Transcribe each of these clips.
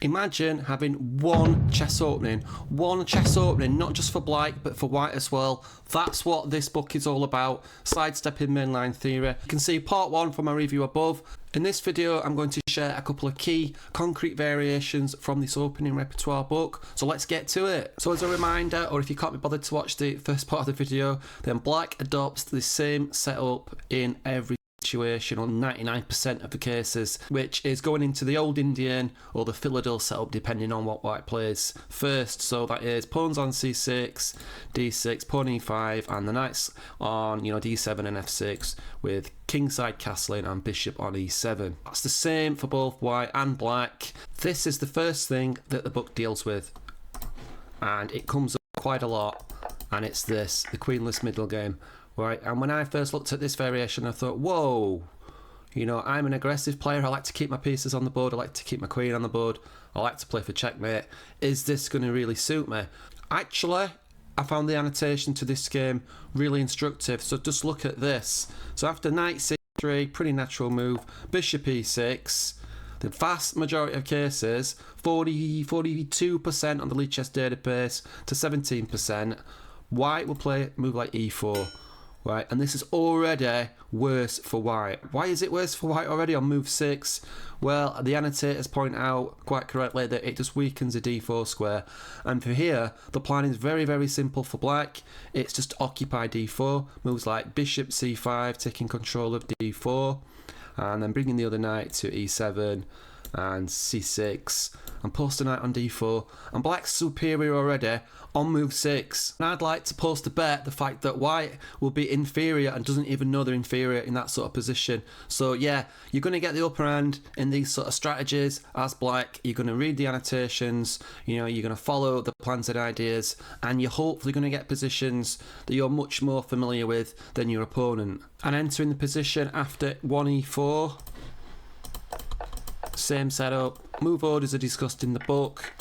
Imagine having one chess opening, not just for black, but for white as well. That's what this book is all about, sidestepping mainline theory. You can see part 1 from my review above. In this video, I'm going to share a couple of key concrete variations from this opening repertoire book. So let's get to it. So as a reminder, or if you can't be bothered to watch the first part of the video, then black adopts the same setup in every situation on 99% of the cases, which is going into the old Indian or the Philadelphia setup depending on what white plays first. So that is pawns on c6, d6, pawn e5, and the knights on d7 and f6 with kingside castling and bishop on e7. That's the same for both white and black. This is the first thing that the book deals with, and it comes up quite a lot, and it's this, the queenless middle game. Right, and when I first looked at this variation, I thought, whoa, I'm an aggressive player. I like to keep my pieces on the board. I like to keep my queen on the board. I like to play for checkmate. Is this going to really suit me? Actually, I found the annotation to this game really instructive. So just look at this. So after knight c3, pretty natural move, bishop e6. The vast majority of cases, 42% on the Lichess database to 17%, white will play move like e4. Right, and this is already worse for white. Why is it worse for white already on move 6? Well, the annotators point out quite correctly that it just weakens a d4 square. And for here, the plan is very, very simple for black. It's just occupy d4. Moves like bishop c5, taking control of d4. And then bringing the other knight to e7 and c6. And post a knight on d4. And black's superior already on move 6. And I'd like to post a bet the fact that white will be inferior and doesn't even know they're inferior in that sort of position. So yeah, you're going to get the upper hand in these sort of strategies as black. You're going to read the annotations, you're going to follow the plans and ideas, and you're hopefully going to get positions that you're much more familiar with than your opponent. And entering the position after 1e4, same setup. Move orders are discussed in the book.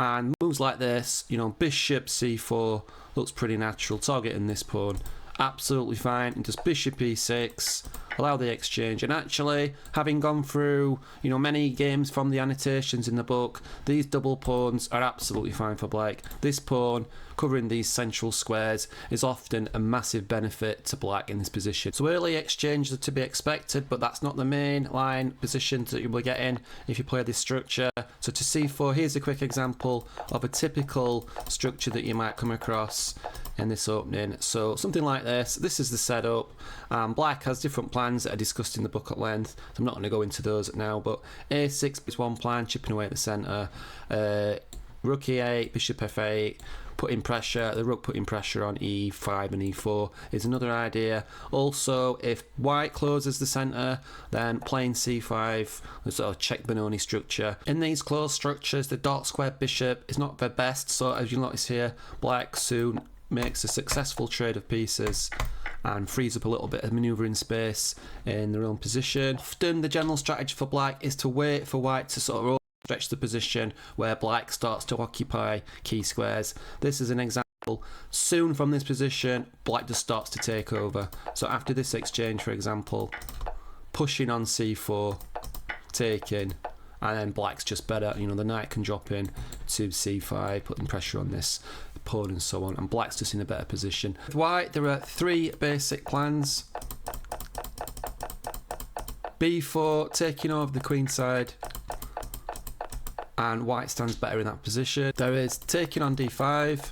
And moves like this, bishop c4 looks pretty natural, targeting this pawn. Absolutely fine. And just bishop e6, allow the exchange. And actually, having gone through, many games from the annotations in the book, these double pawns are absolutely fine for black. This pawn covering these central squares is often a massive benefit to black in this position. So early exchanges are to be expected, but that's not the main line position that you will get in if you play this structure. So to c4, here's a quick example of a typical structure that you might come across in this opening. So something like this. This is the setup. Black has different plans that are discussed in the book at length. So I'm not going to go into those now, but a6 is one plan, chipping away at the centre. Rook e8, bishop f8, putting pressure, the rook putting pressure on e5 and e4 is another idea. Also, if white closes the centre, then playing c5, the sort of check Benoni structure. In these closed structures, the dark square bishop is not the best, so as you'll notice here, black soon makes a successful trade of pieces and frees up a little bit of manoeuvring space in their own position. Often the general strategy for black is to wait for white to sort of stretch the position where black starts to occupy key squares. This is an example. Soon from this position, black just starts to take over. So after this exchange, for example, pushing on c4, taking, and then black's just better. The knight can drop in to c5, putting pressure on this pawn and so on, and black's just in a better position. With white, there are 3 basic plans. b4, taking over the queen side, and white stands better in that position. There is taking on d5,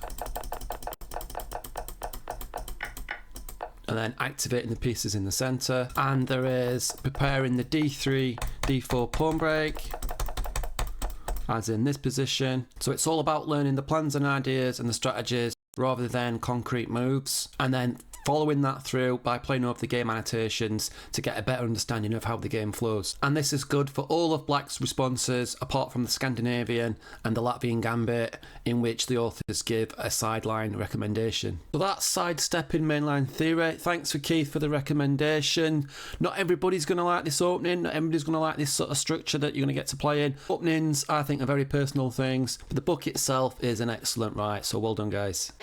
and then activating the pieces in the centre. And there is preparing the d3, d4 pawn break, as in this position. So it's all about learning the plans and ideas and the strategies rather than concrete moves, and then following that through by playing over the game annotations to get a better understanding of how the game flows. And this is good for all of black's responses apart from the Scandinavian and the Latvian gambit, in which the authors give a sideline recommendation. So that's sidestepping mainline theory. Thanks for Keith for the recommendation. Not everybody's going to like this opening, not everybody's going to like this sort of structure that you're going to get to play in. Openings, I think, are very personal things, but the book itself is an excellent write, so well done guys.